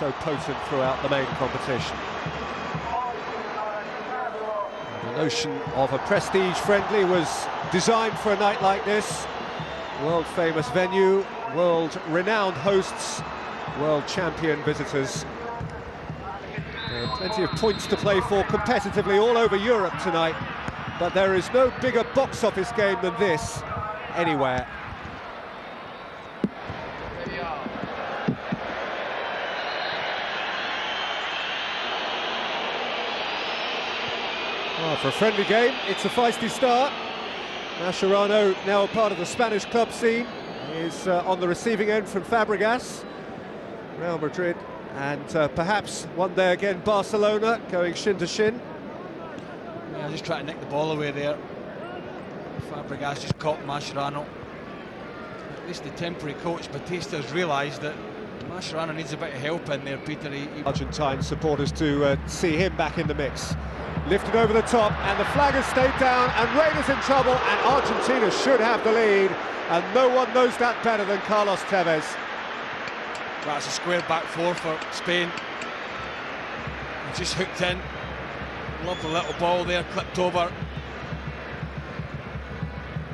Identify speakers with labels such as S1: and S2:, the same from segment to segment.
S1: so potent throughout the main competition. The notion of a prestige friendly was designed for a night like this. World-famous venue, world-renowned hosts, world champion visitors. Plenty of points to play for competitively all over Europe tonight, but there is no bigger box office game than this anywhere. Well, for a friendly game, it's a feisty start. Mascherano, now a part of the Spanish club scene, is on the receiving end from Fabregas, Real Madrid, and perhaps one day again Barcelona, going shin to shin.
S2: Yeah, just trying to nick the ball away there. Fabregas just caught Mascherano. At least the temporary coach Batista's realised that Mascherano needs a bit of help in there, Peter.
S1: Argentine supporters to see him back in the mix. Lifted over the top, and the flag has stayed down, and Reina's in trouble, and Argentina should have the lead, and no one knows that better than Carlos Tevez.
S2: That's a square back four for Spain. Just hooked in. Lovely little ball there, clipped over.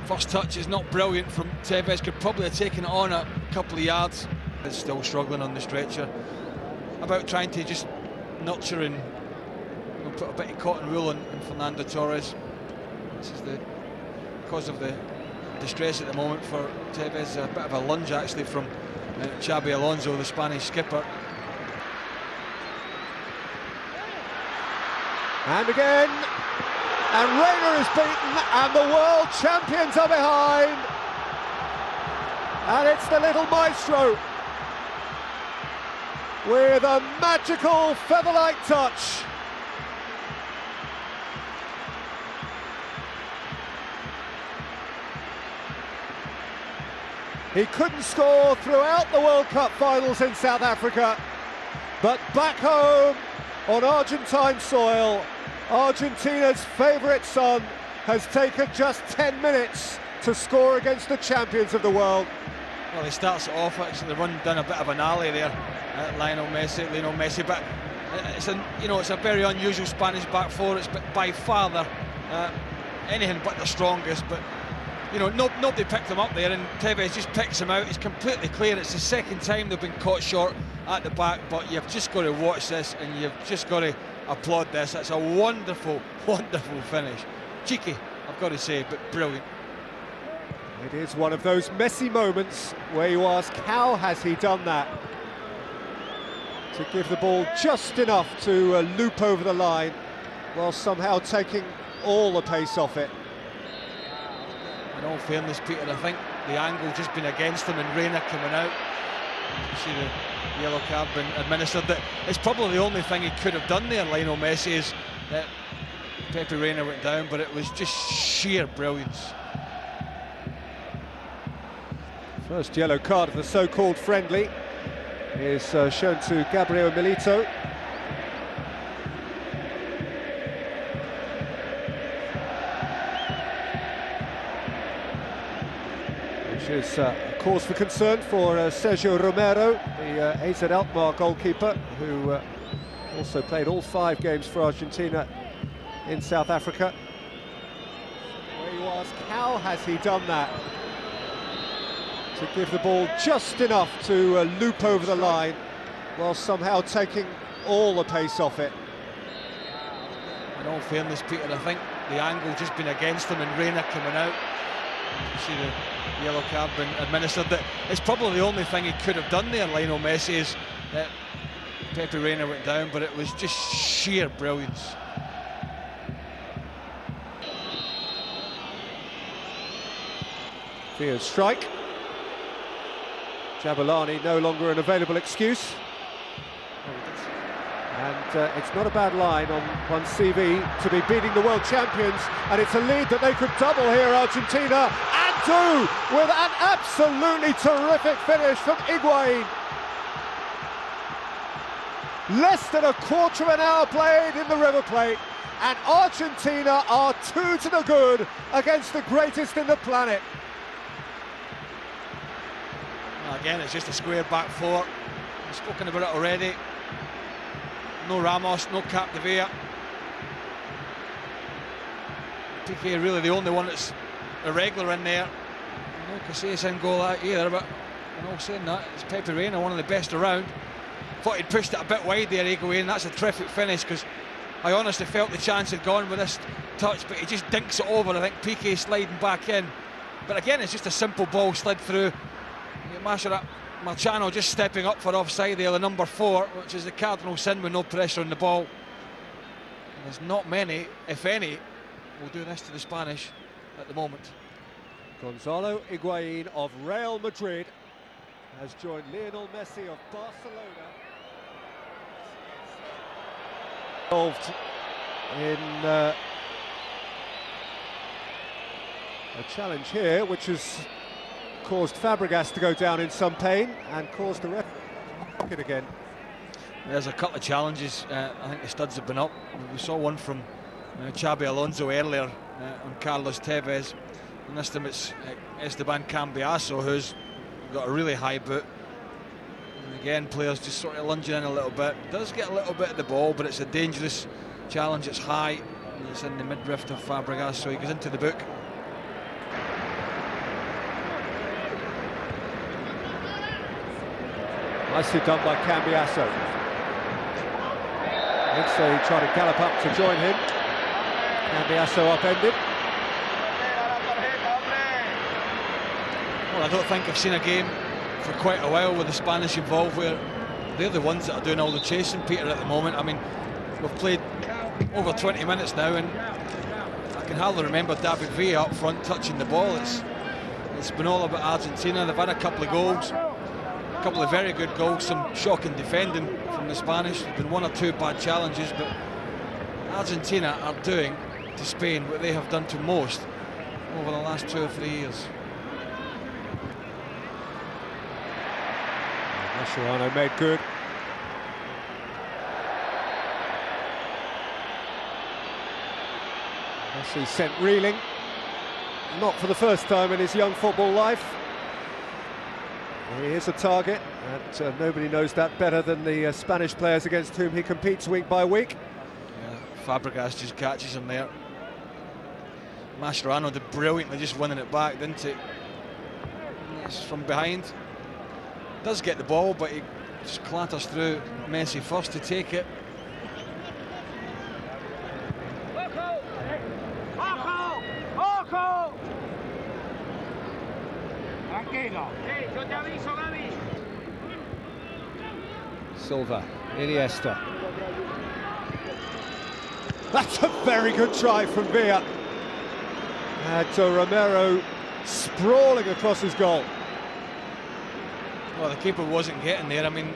S2: First touch is not brilliant from Tevez, could probably have taken it on a couple of yards. It's still struggling on the stretcher. About trying to just nurture and put a bit of cotton wool in Fernando Torres. This is the cause of the distress at the moment for Tevez. A bit of a lunge actually from Xabi Alonso, the Spanish skipper.
S1: And again, and Reina is beaten, and the world champions are behind. And it's the little maestro with a magical feather-like touch. He couldn't score throughout the World Cup finals in South Africa, but back home on Argentine soil, Argentina's favourite son has taken just 10 minutes to score against the champions of the world.
S2: Well, he starts it off, actually run down a bit of an alley there, Lionel Messi, but it's a very unusual Spanish back four. It's by far anything but the strongest, but nobody picked him up there, and Tevez just picks him out. He's completely clear. It's the second time they've been caught short at the back, but you've just got to watch this, and you've just got to applaud this. It's a wonderful, wonderful finish. Cheeky, I've got to say, but brilliant.
S1: It is one of those Messi moments where you ask, how has he done that? To give the ball just enough to loop over the line, while somehow taking all the pace off it.
S2: In all fairness, Peter, I think the angle just been against him, and Reina coming out. You see the yellow card been administered. It's probably the only thing he could have done there, Lionel Messi, is that Pepe Reina went down, but it was just sheer brilliance.
S1: First yellow card of the so-called friendly is shown to Gabriel Milito. Which is a cause for concern for Sergio Romero, the AZ Alkmaar goalkeeper, who also played all 5 games for Argentina in South Africa. Where you ask, how has he done that? To give the ball just enough to loop over the line, while somehow taking all the pace off it.
S2: In all fairness, Peter, I think the angle just been against him, and Reina coming out. You see the yellow card been administered. It's probably the only thing he could have done there, Lionel Messi, is that Pepe Reina went down, but it was just sheer brilliance.
S1: Fia's strike. Jabulani no longer an available excuse. And it's not a bad line on one CV to be beating the world champions, and it's a lead that they could double here, Argentina, and do, with an absolutely terrific finish from Higuain. Less than a quarter of an hour played in the River Plate, and Argentina are 2 to the good against the greatest in the planet.
S2: Again, it's just a square back four. We've spoken about it already. No Ramos, no Capdevila. PK really the only one that's irregular in there. No Casillas in goal either, but in all saying that, it's Pepe Reina, one of the best around. Thought he'd pushed it a bit wide there, Higuain. That's a terrific finish, because I honestly felt the chance had gone with this touch, but he just dinks it over. I think PK sliding back in. But again, it's just a simple ball slid through. Marciano just stepping up for offside there, the number 4, which is the cardinal sin with no pressure on the ball. And there's not many, if any, will do this to the Spanish at the moment.
S1: Gonzalo Higuain of Real Madrid has joined Lionel Messi of Barcelona. Involved in a challenge here, which has caused Fabregas to go down in some pain and caused the ref it again.
S2: There's a couple of challenges. I think the studs have been up. We saw one from Xabi Alonso earlier on Carlos Tevez, and this time it's Esteban Cambiaso who's got a really high boot. And again, players just sort of lunging in a little bit. Does get a little bit of the ball, but it's a dangerous challenge. It's high, and it's in the midriff of Fabregas, so he goes into the book.
S1: Nicely done by Cambiaso. Ince trying to gallop up to join him. Cambiaso upended.
S2: Well, I don't think I've seen a game for quite a while with the Spanish involved where they're the ones that are doing all the chasing, Peter, at the moment. I mean, we've played over 20 minutes now, and I can hardly remember David Villa up front touching the ball. It's been all about Argentina. They've had a couple of goals. A couple of very good goals, some shocking defending from the Spanish. There's been one or two bad challenges, but Argentina are doing to Spain what they have done to most over the last 2 or 3 years.
S1: Mascherano made good. Messi sent reeling, not for the first time in his young football life. He is a target, and nobody knows that better than the Spanish players against whom he competes week by week.
S2: Yeah, Fabregas just catches him there. Mascherano did brilliantly just winning it back, didn't he? It's from behind. Does get the ball, but he just clatters through Messi first to take it.
S1: Silva, Iniesta. That's a very good try from Villa. And Romero sprawling across his goal.
S2: Well, the keeper wasn't getting there. I mean,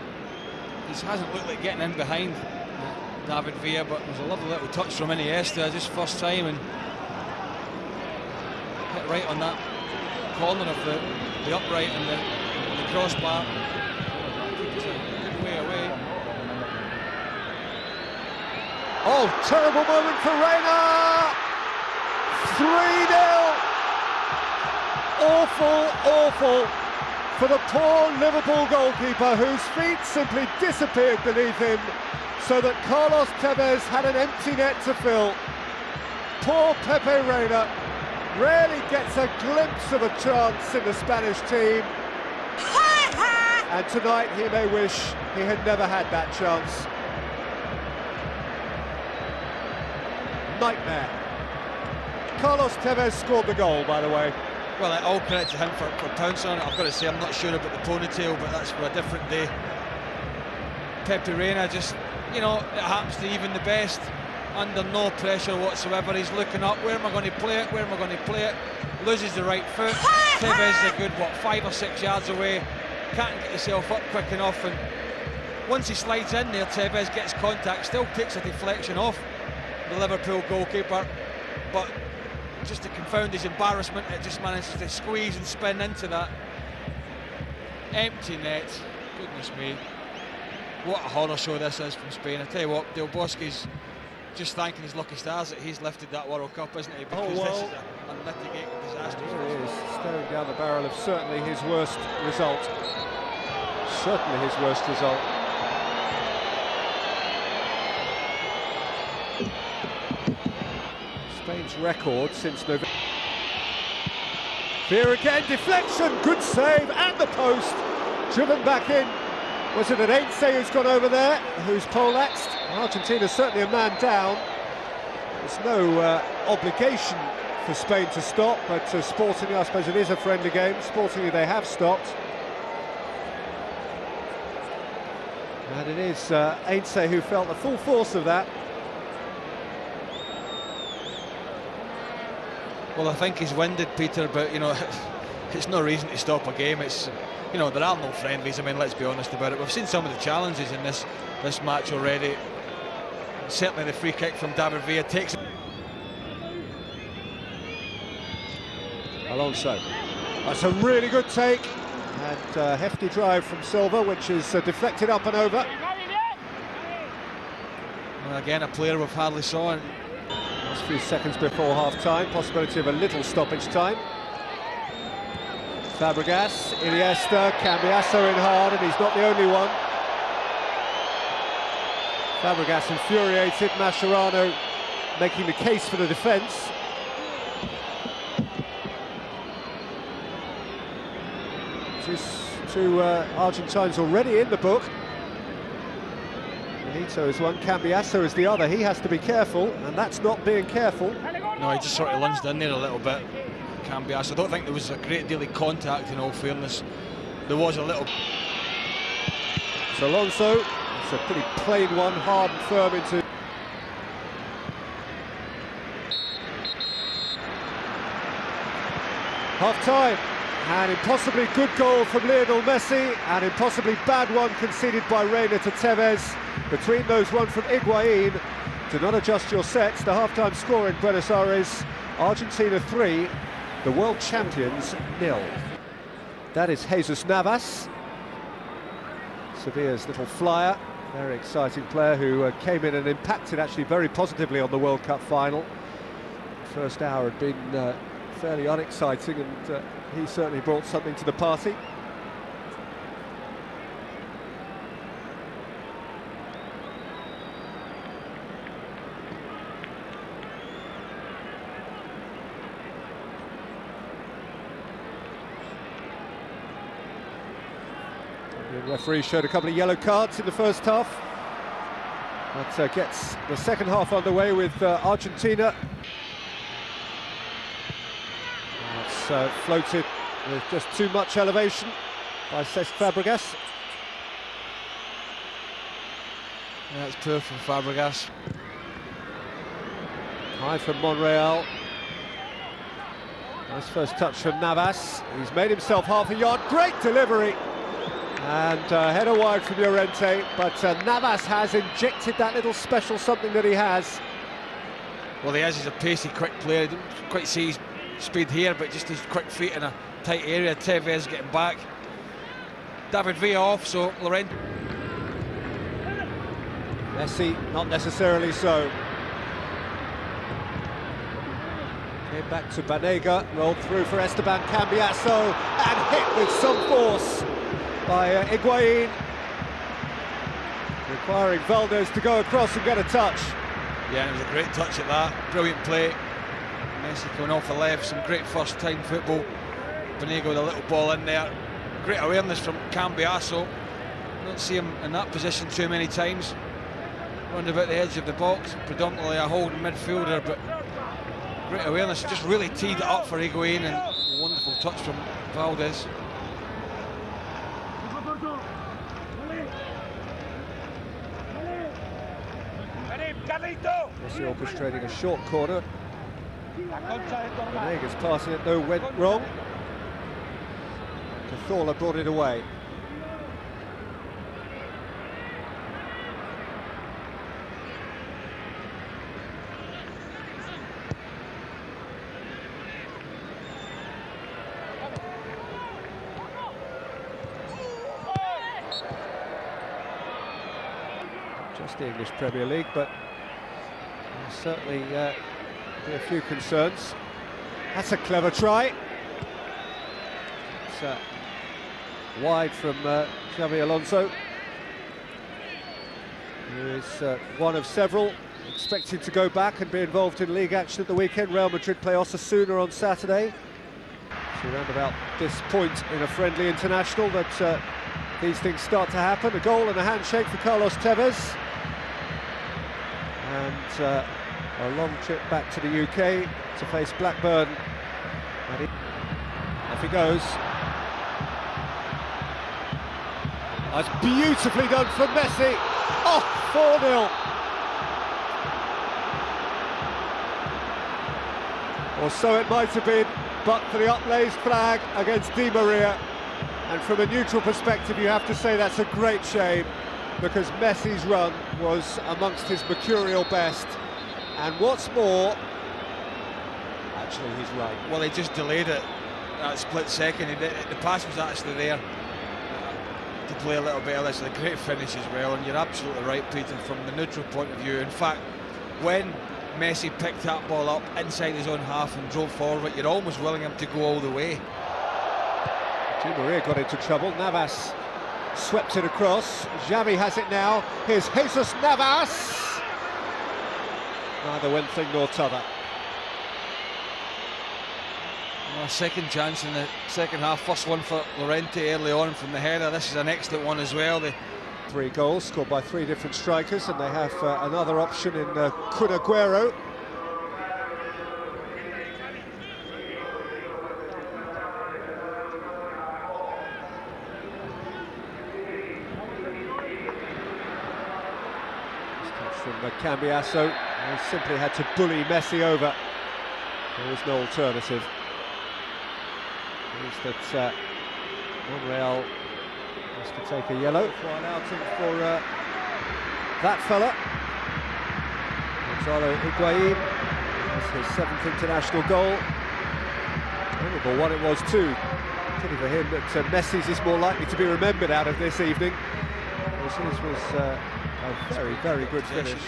S2: he hasn't looked like getting in behind David Villa, but it was a lovely little touch from Iniesta, just first time, and hit right on that corner of the upright and the crossbar. It's a good way away.
S1: Oh, terrible moment for Reina! 3-0! Awful for the poor Liverpool goalkeeper, whose feet simply disappeared beneath him, so that Carlos Tevez had an empty net to fill. Poor Pepe Reina rarely gets a glimpse of a chance in the Spanish team. And tonight he may wish he had never had that chance. Nightmare. Carlos Tevez scored the goal, by the way.
S2: Well, all credit to him for pouncing on it. I've got to say, I'm not sure about the ponytail, but that's for a different day. Pepe Reina just, you know, it happens to even the best. Under no pressure whatsoever. He's looking up. Where am I going to play it? Where am I going to play it? Loses the right foot. Tevez is a good, 5 or 6 yards away. Can't get himself up quick enough. And once he slides in there, Tevez gets contact. Still takes a deflection off the Liverpool goalkeeper. But just to confound his embarrassment, it just manages to squeeze and spin into that empty net. Goodness me. What a horror show this is from Spain. I tell you what, Del Bosque's just thanking his lucky stars that he's lifted that World Cup, isn't he? Because this is a unmitigated disaster.
S1: Here he is, staring down the barrel of certainly his worst result. Certainly his worst result. Spain's record since November. Here again, deflection, good save, and the post, driven back in. Was it an Heinze who's gone over there, who's poleaxed? Argentina's certainly a man down. There's no obligation for Spain to stop, but sportingly, I suppose it is a friendly game. Sportingly, they have stopped. And it is Heinze who felt the full force of that.
S2: Well, I think he's winded, Peter, but, you know, it's no reason to stop a game. It's, you know, there are no friendlies. I mean, let's be honest about it. We've seen some of the challenges in this match already. Certainly the free kick from David Villa takes...
S1: Alonso. That's a really good take. And a hefty drive from Silva, which is deflected up and over.
S2: And again, a player we've hardly saw.
S1: Last few seconds before half-time, possibility of a little stoppage time. Fabregas, Iniesta, Cambiasso in hard, and he's not the only one. Fabregas infuriated, Mascherano making the case for the defence. Two Argentines already in the book. Benito is one, Cambiasso is the other. He has to be careful, and that's not being careful.
S2: No, he just sort of lunged in there a little bit, Cambiasso. I don't think there was a great deal of contact, in all fairness. There was a little...
S1: So Alonso, it's a pretty plain one, hard and firm into... Half-time. An impossibly good goal from Lionel Messi, an impossibly bad one conceded by Reina to Tevez. Between those, one from Higuain. Do not adjust your sets. The half-time score in Buenos Aires, Argentina 3, the world champions 0. That is Jesus Navas, Sevilla's little flyer, very exciting player who came in and impacted actually very positively on the World Cup final. The first hour had been fairly unexciting, and he certainly brought something to the party. The referee showed a couple of yellow cards in the first half. That gets the second half underway with Argentina. It's floated with just too much elevation by Cesc Fabregas.
S2: That's poor from Fabregas.
S1: High from Monreal. Nice first touch from Navas. He's made himself half a yard. Great delivery. And header wide from Llorente, but Navas has injected that little special something that he has.
S2: Well, he is. He's a pacey, quick player. I didn't quite see his speed here, but just his quick feet in a tight area. Tevez getting back. David Villa off, so Llorente.
S1: Messi, not necessarily so. Came back to Banega, rolled through for Esteban Cambiasso, and hit with some force by Higuain, requiring Valdez to go across and get a touch.
S2: Yeah, it was a great touch at that. Brilliant play. Messi going off the left, some great first-time football. Banega with a little ball in there. Great awareness from Cambiasso. Don't see him in that position too many times. Round about the edge of the box, predominantly a holding midfielder, but great awareness. Just really teed it up for Higuain, and a wonderful touch from Valdez.
S1: Messi orchestrating a short corner. Banega's passing it though went wrong. Cazorla brought it away. Just the English Premier League, but certainly be a few concerns. That's a clever try. It's wide from Xabi Alonso, who is one of several expecting to go back and be involved in league action at the weekend. Real Madrid play Osasuna on Saturday. So around about this point in a friendly international that these things start to happen. A goal and a handshake for Carlos Tevez. And a long trip back to the UK to face Blackburn. And off he goes. That's beautifully done from Messi. Oh, 4-0. Or so it might have been, but for the upraised flag against Di Maria. And from a neutral perspective, you have to say that's a great shame, because Messi's run was amongst his mercurial best. And what's more, actually he's right.
S2: Well, he just delayed it at a split second. The pass was actually there to play a little bit earlier. It's a great finish as well, and you're absolutely right, Peter, from the neutral point of view. In fact, when Messi picked that ball up inside his own half and drove forward, you're almost willing him to go all the way.
S1: Di Maria got into trouble. Navas swept it across. Xavi has it now. Here's Jesus Navas. Neither one thing nor t'other.
S2: Well, second chance in the second half. First one for Llorente early on from the header. This is an excellent one as well.
S1: 3 goals scored by 3 different strikers, and they have another option in Kun Aguero. From Cambiasso, he simply had to bully Messi over. There was no alternative. Is that Monreal has to take a yellow for an outing for that fella. Gonzalo Higuain, that's his 7th international goal. Memorable one it was too. Pity for him that Messi's is more likely to be remembered out of this evening, because his was a very, very good finish.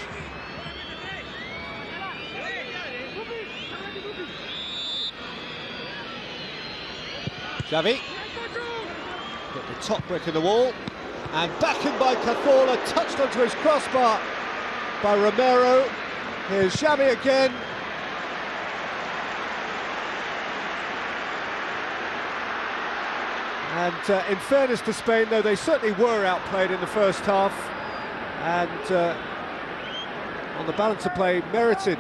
S1: Xavi, got the top brick in the wall, and back in by Cazorla, touched onto his crossbar by Romero. Here's Xavi again. And in fairness to Spain, though, they certainly were outplayed in the first half, and on the balance of play merited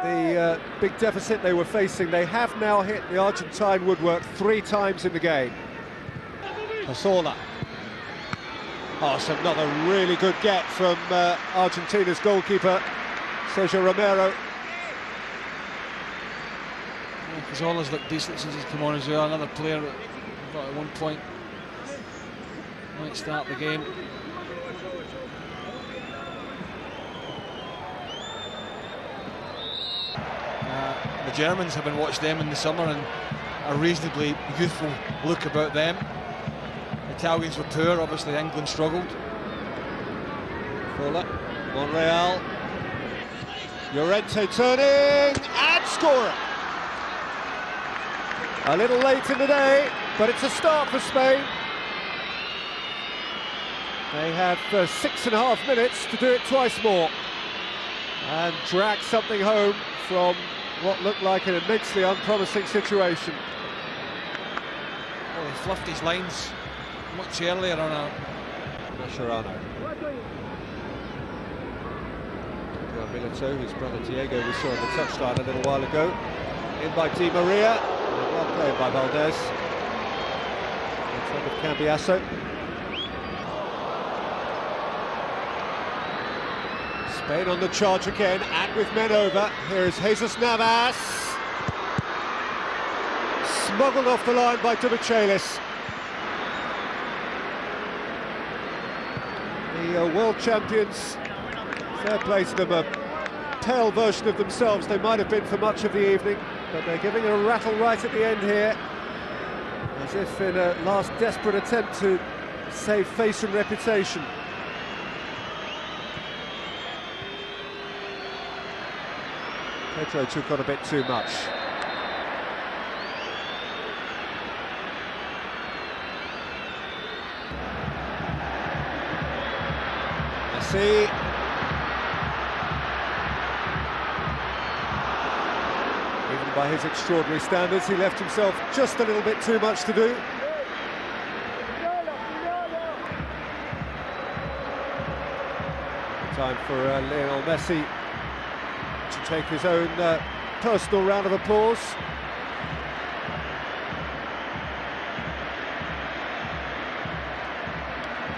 S1: the big deficit they were facing. They have now hit the Argentine woodwork 3 times in the game. Cazorla. Oh, it's another really good get from Argentina's goalkeeper, Sergio Romero.
S2: Cazorla's looked decent since he's come on as well. Another player that at one point might start the game. The Germans, having watched them in the summer, and a reasonably youthful look about them. Italians were poor, obviously England struggled.
S1: Fuller, Monreal, Llorente turning and scoring. A little late in the day, but it's a start for Spain. They have 6.5 minutes to do it twice more and drag something home from what looked like an immensely unpromising situation.
S2: Well, he fluffed his lines much earlier on a
S1: Mascherano. Milito, his brother Diego, we saw on the touchline a little while ago. In by Di Maria, well played by Valdez. In front of Cambiasso. Spain on the charge again, and with men over. Here is Jesus Navas. Smuggled off the line by Demichelis. The world champions, fair play to them, a pale version of themselves they might have been for much of the evening, but they're giving it a rattle right at the end here, as if in a last desperate attempt to save face and reputation. Pedro took on a bit too much. Messi. by his extraordinary standards. He left himself just a little bit too much to do. Time for Lionel Messi to take his own personal round of applause.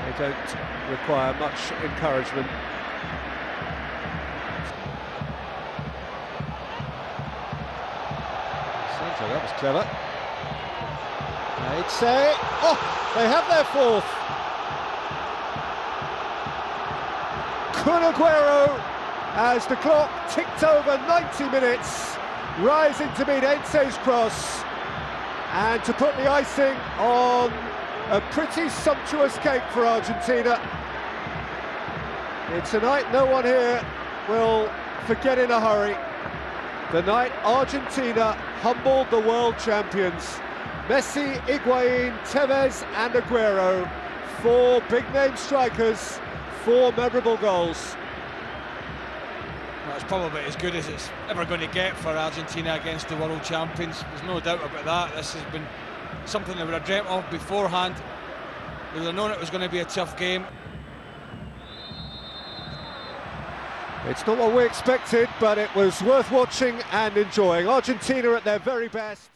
S1: They don't require much encouragement. Sancho, that was clever. They'd say, oh, they have their fourth. Kun Aguero, as the clock ticked over 90 minutes, rising to meet Ense's cross and to put the icing on a pretty sumptuous cake for Argentina. It's a night no one here will forget in a hurry. The night Argentina humbled the world champions. Messi, Higuain, Tevez and Aguero, four big-name strikers, four memorable goals.
S2: Well, it's probably as good as it's ever going to get for Argentina against the world champions. There's no doubt about that. This has been something they would have dreamt of beforehand. They would have known it was going to be a tough game.
S1: It's not what we expected, but it was worth watching and enjoying. Argentina at their very best.